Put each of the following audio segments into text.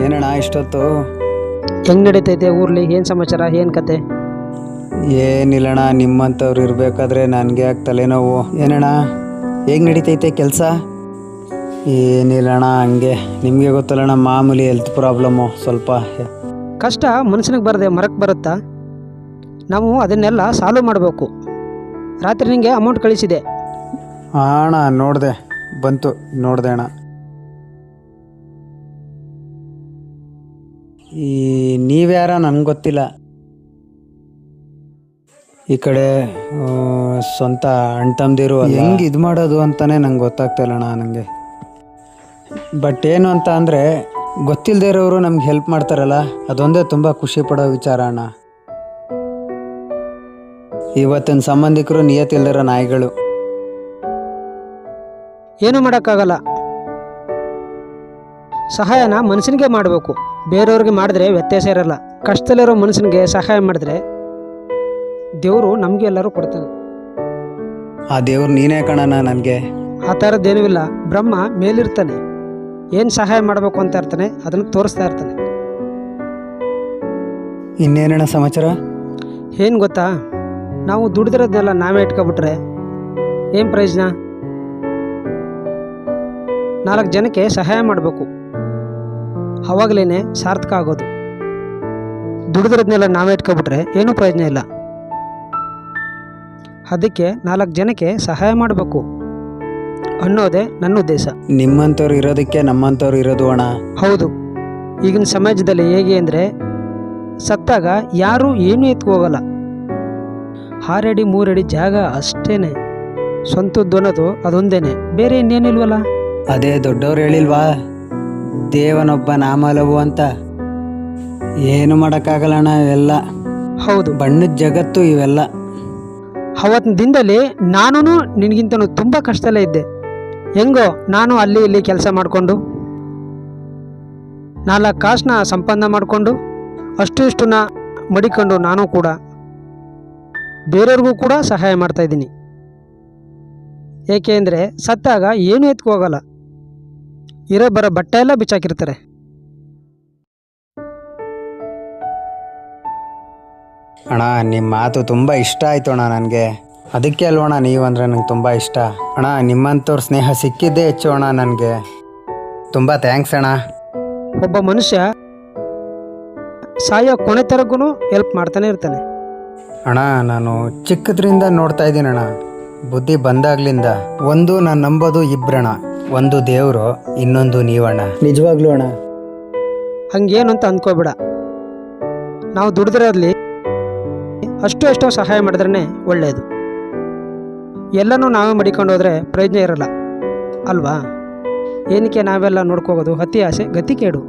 ಏನಣ್ಣ ಇಷ್ಟೊತ್ತು? ಹೆಂಗ್ ನಡೀತೈತೆ ಊರ್ಲಿ? ಏನ್ ಸಮಾಚಾರ, ಏನ್ ಕತೆ? ಏನಿಲ್ಲಣ್ಣ, ನಿಮ್ಮಂಥವ್ರು ಇರಬೇಕಾದ್ರೆ ನನಗೆ ಯಾಕೆ ತಲೆನೋವು? ಏನಣ್ಣ ಹೇಗೆ ನಡೀತೈತೆ ಕೆಲಸ? ಏನಿಲ್ಲಣ್ಣ, ಹಂಗೆ ನಿಮಗೆ ಗೊತ್ತಲ್ಲಣ್ಣ, ಮಾಮೂಲಿ ಹೆಲ್ತ್ ಪ್ರಾಬ್ಲಮ್ಮು ಸ್ವಲ್ಪ. ಕಷ್ಟ ಮನುಷ್ಯನಿಗೆ ಬರದೆ ಮರಕ್ಕೆ ಬರುತ್ತಾ? ನಾವು ಅದನ್ನೆಲ್ಲ ಸಾಲ್ವ್ ಮಾಡಬೇಕು. ರಾತ್ರಿ ನಿಂಗೆ ಅಮೌಂಟ್ ಕಳಿಸಿದೆ. ಅಣ್ಣ ನೋಡಿದೆ, ಬಂತು, ನೋಡಿದೆ ಅಣ್ಣ. ಈ ನೀವ್ಯಾರ ನನಗೆ ಗೊತ್ತಿಲ್ಲ. ಈ ಕಡೆ ಸ್ವಂತ ಅಣ್ಣ ತಮ್ಮದಿರು ಹೆಂಗೆ ಇದು ಮಾಡೋದು ಅಂತಲೇ ನಂಗೆ ಗೊತ್ತಾಗ್ತಾಯಿಲ್ಲಣ್ಣ ನನಗೆ. ಬಟ್ ಏನು ಅಂತ ಅಂದರೆ, ಗೊತ್ತಿಲ್ಲದೆ ಇರೋರು ನಮ್ಗೆ ಹೆಲ್ಪ್ ಮಾಡ್ತಾರಲ್ಲ, ಅದೊಂದೇ ತುಂಬ ಖುಷಿ ಪಡೋ ವಿಚಾರ ಅಣ್ಣ. ಇವತ್ತಿನ ಸಂಬಂಧಿಕರು ನಿಯತ್ತಿಲ್ದಿರೋ ನಾಯಿಗಳು. ಏನು ಮಾಡೋಕ್ಕಾಗಲ್ಲ. ಸಹಾಯನ ಮನುಷ್ಯನಿಗೆ ಮಾಡಬೇಕು, ಬೇರೆಯವ್ರಿಗೆ ಮಾಡಿದ್ರೆ ವ್ಯತ್ಯಾಸ ಇರಲ್ಲ. ಕಷ್ಟದಲ್ಲಿರೋ ಮನುಷ್ಯನಿಗೆ ಸಹಾಯ ಮಾಡಿದ್ರೆ ದೇವರು ನಮಗೆ ಎಲ್ಲರೂ ಕೊಡ್ತಾನೆ. ಆ ದೇವ್ರು ನೀನೇ ಕಣಣ್ಣ ನನಗೆ. ಆ ಥರದ್ದೇನೂ ಇಲ್ಲ. ಬ್ರಹ್ಮ ಮೇಲಿರ್ತಾನೆ, ಏನು ಸಹಾಯ ಮಾಡಬೇಕು ಅಂತ ಇರ್ತಾನೆ, ಅದನ್ನು ತೋರಿಸ್ತಾ ಇರ್ತಾನೆ. ಇನ್ನೇನಣ್ಣ ಸಮಾಚಾರ? ಏನು ಗೊತ್ತಾ, ನಾವು ದುಡಿದಿರೋದನ್ನೆಲ್ಲ ನಾವೇ ಇಟ್ಕೊಬಿಟ್ರೆ ಏನು ಪ್ರಯೋಜನ? 4 ಜನಕ್ಕೆ ಸಹಾಯ ಮಾಡಬೇಕು, ಅವಾಗಲೇ ಸಾರ್ಥಕ ಆಗೋದು. ದುಡಿದಿರೋದನ್ನೆಲ್ಲ ನಾವೇ ಇಟ್ಕೊಬಿಟ್ರೆ ಏನೂ ಪ್ರಯೋಜನ ಇಲ್ಲ. ಅದಕ್ಕೆ 4 ಜನಕ್ಕೆ ಸಹಾಯ ಮಾಡಬೇಕು ಅನ್ನೋದೇ ನನ್ನ ಉದ್ದೇಶ. ನಿಮ್ಮಂಥವ್ರು ಇರೋದಕ್ಕೆ ನಮ್ಮಂಥವ್ರು ಇರೋದು ಅಣ್ಣ. ಹೌದು. ಈಗಿನ ಸಮಾಜದಲ್ಲಿ ಹೇಗೆ ಅಂದರೆ, ಸತ್ತಾಗ ಯಾರೂ ಏನೂ ಎತ್ಕೋಗಲ್ಲ. 6 ಅಡಿ 3 ಅಡಿ ಜಾಗ ಅಷ್ಟೇನೆ, ಸ್ವಂತದ್ದು ಅನ್ನೋದು ಅದೊಂದೇನೆ, ಬೇರೆ ಇನ್ನೇನಿಲ್ವಲ್ಲ. ಅದೇ ದೊಡ್ಡವ್ರು ಹೇಳಿಲ್ವಾ, ದೇವನೊಬ್ಬ ನಾಮಲವು ಅಂತ. ಏನು ಮಾಡೋಕ್ಕಾಗಲ್ಲಣ್ಣ ಇವೆಲ್ಲ. ಹೌದು, ಬಣ್ಣದ ಜಗತ್ತು ಇವೆಲ್ಲ. ಅವತ್ತಿನ ದಿನದಲ್ಲಿ ನಾನು ನಿನಗಿಂತನೂ ತುಂಬ ಕಷ್ಟದಲ್ಲೇ ಇದ್ದೆ. ಹೆಂಗೋ ನಾನು ಅಲ್ಲಿ ಇಲ್ಲಿ ಕೆಲಸ ಮಾಡಿಕೊಂಡು 4 ಕಾಸನ್ನ ಸಂಪಾದನೆ ಮಾಡಿಕೊಂಡು ಅಷ್ಟು ಇಷ್ಟನ್ನ ಮಡಿಕೊಂಡು ನಾನು ಕೂಡ ಬೇರೆಯವ್ರಿಗೂ ಕೂಡ ಸಹಾಯ ಮಾಡ್ತಾಯಿದ್ದೀನಿ. ಏಕೆ ಅಂದರೆ ಸತ್ತಾಗ ಏನೂ ಎತ್ಕೋಗಲ್ಲ, ಇರೋ ಬರೋ ಬಟ್ಟೆ ಎಲ್ಲ ಬಿಚ್ಚಾಕಿರ್ತಾರೆ. ಅಣ್ಣ ನಿಮ್ಮ ಮಾತು ತುಂಬ ಇಷ್ಟ ಆಯಿತು ಅಣ್ಣ ನನಗೆ. ಅದಕ್ಕೆ ಅಲ್ವಣ್ಣ ನೀವು ಅಂದರೆ ನಂಗೆ ತುಂಬ ಇಷ್ಟ ಅಣ್ಣ. ನಿಮ್ಮಂಥವ್ರ ಸ್ನೇಹ ಸಿಕ್ಕಿದ್ದೇ ಹೆಚ್ಚು ಅಣ್ಣ ನನಗೆ. ತುಂಬ ಥ್ಯಾಂಕ್ಸ್ ಅಣ್ಣ. ಒಬ್ಬ ಮನುಷ್ಯ ಸಾಯೋ ಕೊನೆ ತರಗೂ ಹೆಲ್ಪ್ ಮಾಡ್ತಾನೆ ಇರ್ತಾನೆ. ಅಣ್ಣ ನಾನು ಚಿಕ್ಕದ್ರಿಂದ ನೋಡ್ತಾ ಇದ್ದೀನಿ ಅಣ್ಣ, ಬುದ್ಧಿ ಬಂದಾಗ್ಲಿಂದ. ಒಂದು ನಾನು ನಂಬೋದು ಇಬ್ಬರಣ್ಣ, ಒಂದು ದೇವರು, ಇನ್ನೊಂದು ನೀವಣ್ಣ. ನಿಜವಾಗ್ಲೂ ಅಣ್ಣ. ಹಂಗೇನು ಅಂತ ಅಂದ್ಕೋಬೇಡ. ನಾವು ದುಡಿದಿರೋದ್ಲಿ ಅಷ್ಟೋ ಸಹಾಯ ಮಾಡಿದ್ರೇ ಒಳ್ಳೆಯದು. ಎಲ್ಲನೂ ನಾವೇ ಮಡಿಕೊಂಡು ಹೋದರೆ ಪ್ರಯೋಜನ ಇರಲ್ಲ ಅಲ್ವಾ? ಏನಕ್ಕೆ ನಾವೆಲ್ಲ ನೋಡ್ಕೋಗೋದು? ಅತಿ ಆಸೆ ಗತಿ ಕೇಡು.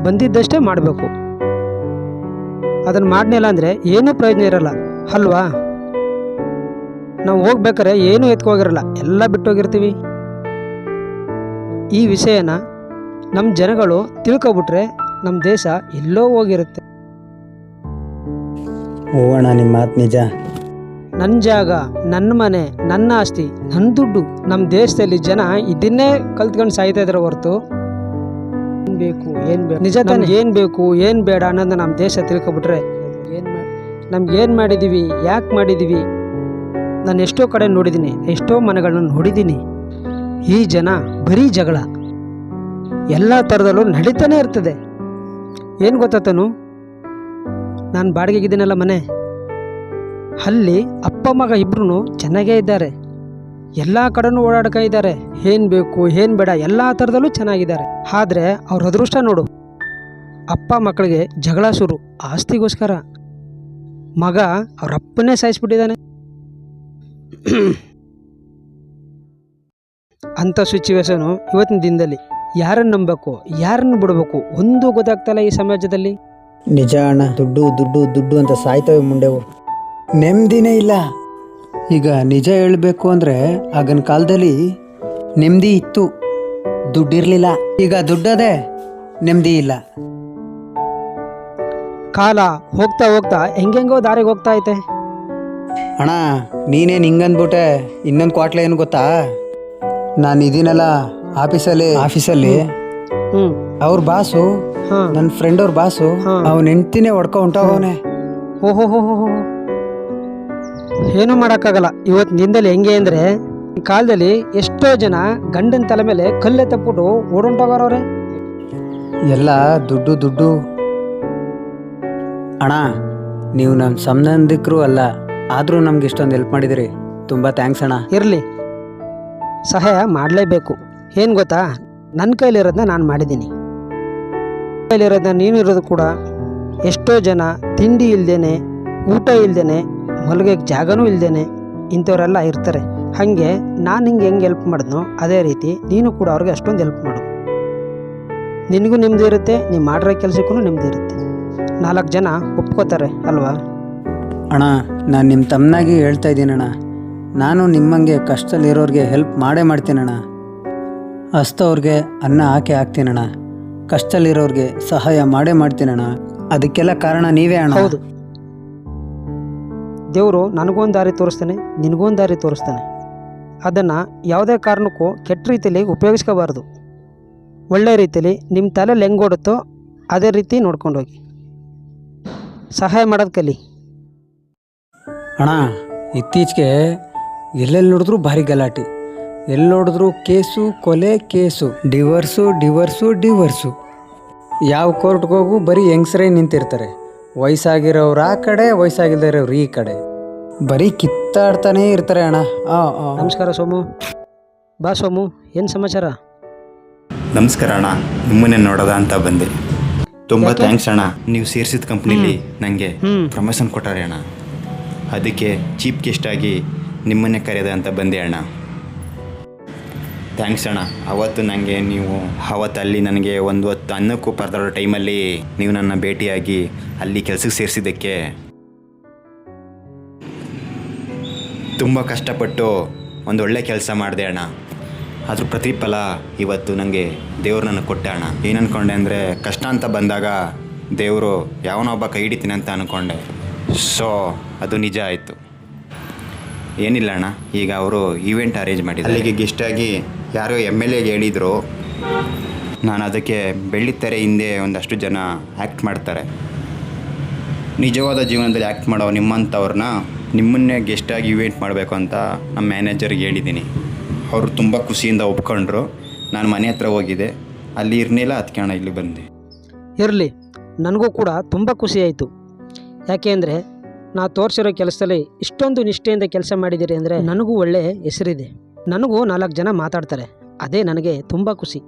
ಬಂದಿದ್ದಷ್ಟೇ ಮಾಡಬೇಕು. ಅದನ್ನು ಮಾಡಲಿಲ್ಲ ಅಂದರೆ ಏನೂ ಪ್ರಯೋಜನ ಇರಲ್ಲ ಅಲ್ವಾ? ನಾವು ಹೋಗ್ಬೇಕಾರೆ ಏನೂ ಎತ್ಕೋಗಿರಲ್ಲ, ಎಲ್ಲ ಬಿಟ್ಟೋಗಿರ್ತೀವಿ. ಈ ವಿಷಯನ ನಮ್ಮ ಜನಗಳು ತಿಳ್ಕೊಬಿಟ್ರೆ ನಮ್ಮ ದೇಶ ಎಲ್ಲೋ ಹೋಗಿರುತ್ತೆ. ಓ ಅಣ್ಣ, ನಿಮ್ಮ ಮಾತು ನಿಜ. ನನ್ನ ಜಾಗ, ನನ್ನ ಮನೆ, ನನ್ನ ಆಸ್ತಿ, ನನ್ನ ದುಡ್ಡು. ನಮ್ಮ ದೇಶದಲ್ಲಿ ಜನ ಇದನ್ನೇ ಕಲ್ತ್ಕೊಂಡು ಸಾಯ್ತಾ ಇದ್ರೆ ಹೊರತು ಏನು ಬೇಕು ಏನು ಬೇಡ, ನಿಜ ತಾನೆ, ಏನು ಬೇಕು ಏನು ಬೇಡ ಅನ್ನೋದನ್ನ ನಮ್ಮ ದೇಶ ತಿಳ್ಕೊಬಿಟ್ರೆ ನಮ್ಗೆ ಏನು ಮಾಡಿದ್ದೀವಿ, ಯಾಕೆ ಮಾಡಿದ್ದೀವಿ. ನಾನು ಎಷ್ಟೋ ಕಡೆ ನೋಡಿದ್ದೀನಿ, ಎಷ್ಟೋ ಮನೆಗಳನ್ನ ನೋಡಿದ್ದೀನಿ. ಈ ಜನ ಬರೀ ಜಗಳ ಎಲ್ಲ ಥರದಲ್ಲೂ ನಡೀತಾನೆ ಇರ್ತದೆ. ಏನು ಗೊತ್ತಾತನು, ನಾನು ಬಾಡಿಗೆಗಿದ್ದೀನಲ್ಲ ಮನೆ, ಅಲ್ಲಿ ಅಪ್ಪ ಮಗ ಇಬ್ಬರೂ ಚೆನ್ನಾಗೇ ಇದ್ದಾರೆ. ಎಲ್ಲ ಕಡೆನೂ ಓಡಾಡ್ತಾ ಇದ್ದಾರೆ. ಏನು ಬೇಕು ಏನು ಬೇಡ ಎಲ್ಲ ಥರದಲ್ಲೂ ಚೆನ್ನಾಗಿದ್ದಾರೆ. ಆದರೆ ಅವ್ರ ಅದೃಷ್ಟ ನೋಡು, ಅಪ್ಪ ಮಕ್ಕಳಿಗೆ ಜಗಳ ಶುರು ಆಸ್ತಿಗೋಸ್ಕರ. ಮಗ ಅವ್ರ ಅಪ್ಪನ್ನೇ ಸಾಯಿಸ್ಬಿಟ್ಟಿದ್ದಾನೆ. ಅಂಥ ಸಿಚುವೇಶನು ಇವತ್ತಿನ ದಿನದಲ್ಲಿ. ಯಾರನ್ನು ನಂಬಬೇಕು, ಯಾರನ್ನು ಬಿಡಬೇಕು ಒಂದು ಗೊತ್ತಾಗ್ತಲ್ಲ ಈ ಸಮಾಜದಲ್ಲಿ. ನಿಜ ಅಣ್ಣ. ದುಡ್ಡು ದುಡ್ಡು ದುಡ್ಡು ಅಂತ ಸಾಯ್ತವೆ ಮುಂಡೆವು, ನೆಮ್ಮದಿನೇ ಇಲ್ಲ. ಈಗ ನಿಜ ಹೇಳಬೇಕು ಅಂದರೆ, ಆಗಿನ ಕಾಲದಲ್ಲಿ ನೆಮ್ಮದಿ ಇತ್ತು, ದುಡ್ಡಿರಲಿಲ್ಲ. ಈಗ ದುಡ್ಡದೆ, ನೆಮ್ಮದಿ ಇಲ್ಲ. ಕಾಲ ಹೋಗ್ತಾ ಹೋಗ್ತಾ ಹೆಂಗೆಂಗೋ ದಾರಿಗೆ ಹೋಗ್ತಾ ಐತೆ. ಅಣ್ಣ ನೀನೇನು ಹಿಂಗಂದ್ಬಿಟ್ಟೆ. ಇನ್ನೊಂದು ಕ್ವಾಟ್ಲೆ ಏನು ಗೊತ್ತಾ, ನಾನು ಇದೀನಲ್ಲ ಆಫೀಸಲ್ಲಿ ಹ್ಮ್ ಅವ್ರ ಬಾಸು, ಹಾ ನನ್ನ ಫ್ರೆಂಡ್ ಅವ್ರ ಬಾಸು, ಅವನ ಹೆಂಡ್ತಿನೇ ಹೊಡ್ಕೊ ಹೊಂಟೋಗವನೆ. ಓಹೋ ಏನೂ ಮಾಡೋಕ್ಕಾಗಲ್ಲ. ಇವತ್ತು ನಿಂದಲ್ಲಿ ಹೆಂಗೆ ಅಂದರೆ, ಈ ಕಾಲದಲ್ಲಿ ಎಷ್ಟೋ ಜನ ಗಂಡನ ತಲೆ ಮೇಲೆ ಕಲ್ಲೆ ತಪ್ಪಿಟ್ಟು ಓಡೊಂಟೋಗೋರವ್ರೆ. ಎಲ್ಲ ದುಡ್ಡು. ಅಣ್ಣ ನೀವು ನಮ್ಮ ಸಂಬಂಧಿಕರು ಅಲ್ಲ, ಆದರೂ ನಮ್ಗೆ ಇಷ್ಟೊಂದು ಹೆಲ್ಪ್ ಮಾಡಿದಿರಿ. ತುಂಬ ಥ್ಯಾಂಕ್ಸ್ ಅಣ್ಣ. ಇರಲಿ, ಸಹಾಯ ಮಾಡಲೇಬೇಕು. ಏನು ಗೊತ್ತಾ, ನನ್ನ ಕೈಲಿರೋದನ್ನ ನಾನು ಮಾಡಿದ್ದೀನಿ. ಕೈಲಿರೋದನ್ನ ನೀನು ಇರೋದು ಕೂಡ. ಎಷ್ಟೋ ಜನ ತಿಂಡಿ ಇಲ್ದೇನೆ, ಊಟ ಇಲ್ದೇನೆ, ಮಲಗೋಕ್ಕೆ ಜಾಗನೂ ಇಲ್ದೇನೆ ಇಂಥವರೆಲ್ಲ ಇರ್ತಾರೆ. ಹಾಗೆ ನಾನು ಹಿಂಗೆ ಹೆಂಗೆ ಹೆಲ್ಪ್ ಮಾಡಿದ್ನೋ ಅದೇ ರೀತಿ ನೀನು ಕೂಡ ಅವ್ರಿಗೆ ಅಷ್ಟೊಂದು ಹೆಲ್ಪ್ ಮಾಡು. ನಿನಗೂ ನೆಮ್ಮದಿ ಇರುತ್ತೆ, ನೀವು ಮಾಡಿರೋ ಕೆಲಸಕ್ಕೂ ನೆಮ್ಮದಿ ಇರುತ್ತೆ. 4 ಜನ ಒಪ್ಕೋತಾರೆ ಅಲ್ವಾ? ಅಣ್ಣ ನಾನು ನಿಮ್ಮ ತಮ್ಮನಾಗಿ ಹೇಳ್ತಾ ಇದ್ದೀನಣ್ಣ. ನಾನು ನಿಮ್ಮಂಗೆ ಕಷ್ಟದಲ್ಲಿರೋರಿಗೆ ಹೆಲ್ಪ್ ಮಾಡೇ ಮಾಡ್ತೀನಣ್ಣ. ಹಸ್ತವ್ರಿಗೆ ಅನ್ನ ಹಾಕ್ತೀನಣ್ಣ. ಕಷ್ಟದಲ್ಲಿರೋರಿಗೆ ಸಹಾಯ ಮಾಡೇ ಮಾಡ್ತೀನಣ್ಣ. ಅದಕ್ಕೆಲ್ಲ ಕಾರಣ ನೀವೇ ಅಣ್ಣ. ಹೌದು, ದೇವರು ನನಗೊಂದು ದಾರಿ ತೋರಿಸ್ತಾನೆ, ನಿನಗೊಂದು ದಾರಿ ತೋರಿಸ್ತಾನೆ. ಅದನ್ನು ಯಾವುದೇ ಕಾರಣಕ್ಕೂ ಕೆಟ್ಟ ರೀತಿಯಲ್ಲಿ ಉಪಯೋಗಿಸ್ಕೋಬಾರ್ದು. ಒಳ್ಳೆ ರೀತಿಯಲ್ಲಿ ನಿಮ್ಮ ತಲೆಯಲ್ಲಿ ಹೆಂಗೋಡುತ್ತೋ ಅದೇ ರೀತಿ ನೋಡ್ಕೊಂಡೋಗಿ ಸಹಾಯ ಮಾಡೋದು ಕಲಿ. ಅಣ್ಣ ಇತ್ತೀಚೆಗೆ ಎಲ್ಲೆಲ್ಲಿ ನೋಡಿದ್ರು ಭಾರಿ ಗಲಾಟೆ. ಎಲ್ಲಿ ನೋಡಿದ್ರು ಕೇಸು, ಕೊಲೆ ಕೇಸು, ಡಿವರ್ಸು. ಯಾವ ಕೋರ್ಟ್ಗೆ ಹೋಗು ಬರೀ ಹೆಂಗಸರೇ ನಿಂತಿರ್ತಾರೆ. ವಯಸ್ಸಾಗಿರೋರು ಆ ಕಡೆ, ವಯಸ್ಸಾಗಿಲ್ಲದಿರೋರು ಈ ಕಡೆ. ಬರೀ ಕಿತ್ತಾಡ್ತಾನೇ ಇರ್ತಾರೆ ಅಣ್ಣ. ನಮಸ್ಕಾರ ಸೋಮು. ಬಾ ಸೋಮು, ಏನು ಸಮಾಚಾರ? ನಮಸ್ಕಾರ ಅಣ್ಣ, ನಿಮ್ಮನ್ನೇ ನೋಡೋದ ಅಂತ ಬಂದೆ. ತುಂಬ ಥ್ಯಾಂಕ್ಸ್ ಅಣ್ಣ. ನೀವು ಸೇರಿಸಿದ ಕಂಪ್ನಿಲಿ ನನಗೆ ಪ್ರಮೋಷನ್ ಕೊಟ್ಟಾರೆ ಅಣ್ಣ. ಅದಕ್ಕೆ ಚೀಫ್ ಗೆಸ್ಟ್ ಆಗಿ ನಿಮ್ಮನ್ನೇ ಕರೆಯೋದ ಅಂತ ಬಂದೆ ಅಣ್ಣ. ಥ್ಯಾಂಕ್ಸ್ ಅಣ್ಣ. ಅವತ್ತು ಅಲ್ಲಿ ನನಗೆ ಒಂದು ಹೊತ್ತು ಅನ್ನಕ್ಕೂ ಪರದಾಡೋ ಟೈಮಲ್ಲಿ ನೀವು ನನ್ನ ಭೇಟಿಯಾಗಿ ಅಲ್ಲಿ ಕೆಲಸಕ್ಕೆ ಸೇರಿಸಿದ್ದಕ್ಕೆ ತುಂಬ ಕಷ್ಟಪಟ್ಟು ಒಂದು ಒಳ್ಳೆ ಕೆಲಸ ಮಾಡಿದೆ ಅಣ್ಣ. ಅದ್ರ ಪ್ರತಿಫಲ ಇವತ್ತು ನನಗೆ ದೇವ್ರು ನನಗೆ ಕೊಟ್ಟೆ ಅಣ್ಣ. ಏನು ಅಂದ್ಕೊಂಡೆ ಅಂದರೆ, ಕಷ್ಟ ಅಂತ ಬಂದಾಗ ದೇವರು ಯಾವನೊಬ್ಬ ಕೈ ಹಿಡಿತೀನಿ ಅಂತ ಅಂದ್ಕೊಂಡೆ. ಸೊ ಅದು ನಿಜ ಆಯಿತು. ಏನಿಲ್ಲ ಅಣ್ಣ, ಈಗ ಅವರು ಈವೆಂಟ್ ಅರೇಂಜ್ ಮಾಡಿದ್ರು. ಅಲ್ಲಿಗೆ ಗೆಸ್ಟಾಗಿ ಯಾರೋ MLA ಹೇಳಿದರು. ನಾನು ಅದಕ್ಕೆ ಬೆಳ್ಳಿತೆರೆ ಹಿಂದೆ ಒಂದಷ್ಟು ಜನ ಆ್ಯಕ್ಟ್ ಮಾಡ್ತಾರೆ. ನಿಜವಾದ ಜೀವನದಲ್ಲಿ ಆ್ಯಕ್ಟ್ ಮಾಡೋ ನಿಮ್ಮನ್ನೇ ಗೆಸ್ಟಾಗಿ ಈವೆಂಟ್ ಮಾಡಬೇಕು ಅಂತ ನಮ್ಮ ಮ್ಯಾನೇಜರ್ಗೆ ಹೇಳಿದ್ದೀನಿ. ಅವರು ತುಂಬ ಖುಷಿಯಿಂದ ಒಪ್ಕೊಂಡ್ರು. ನಾನು ಮನೆ ಹತ್ರ ಹೋಗಿದ್ದೆ, ಅಲ್ಲಿ ಇರಲಿಲ್ಲ. ಅದಕ್ಕೆ ಅಣ್ಣ ಇಲ್ಲಿ ಬಂದೆ. ಇರಲಿ, ನನಗೂ ಕೂಡ ತುಂಬ ಖುಷಿ ಆಯಿತು. ಯಾಕೆ ಅಂದರೆ, ನಾ ತೋರಿಸಿರೋ ಕೆಲಸದಲ್ಲಿ ಇಷ್ಟೊಂದು ನಿಷ್ಠೆಯಿಂದ ಕೆಲಸ ಮಾಡಿದ್ದೀರಿ ಅಂದರೆ ನನಗೂ ಒಳ್ಳೆ ಹೆಸರಿದೆ. ನನಗೂ 4 ಜನ ಮಾತಾಡ್ತಾರೆ. ಅದೇ ನನಗೆ ತುಂಬ ಖುಷಿ.